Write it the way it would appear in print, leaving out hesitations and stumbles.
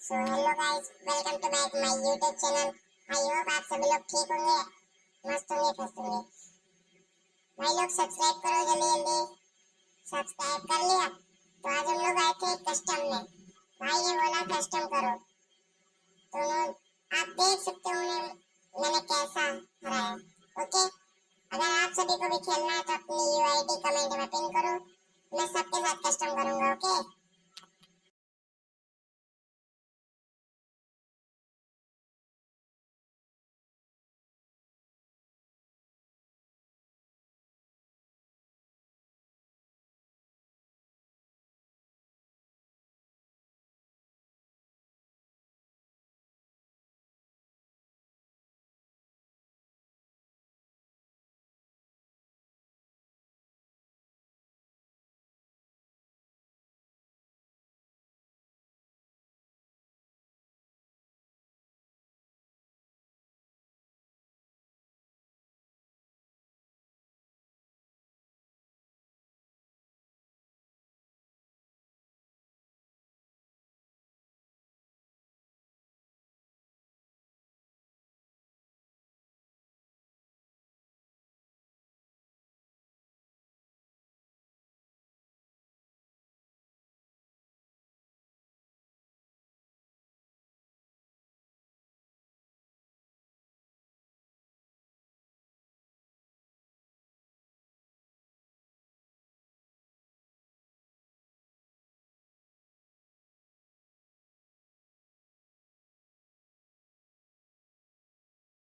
So hello guys, welcome to back my YouTube channel. I hope आप सभी लोग ठीक होंगे, मस्त होंगे, फर्स्ट होंगे। भाई लोग सब्सक्राइब करो जल्दी जल्दी। सब्सक्राइब कर लिया तो आज हम लोग आए थे कस्टम में। भाई ये बोला कस्टम करो तो आप देख सकते हो मैंने कैसा हराया। ओके, अगर आप सभी को भी खेलना है तो अपनी यूआईडी कमेंट में पिन करो, मैं सबके साथ कस्टम करूंगा। ओके।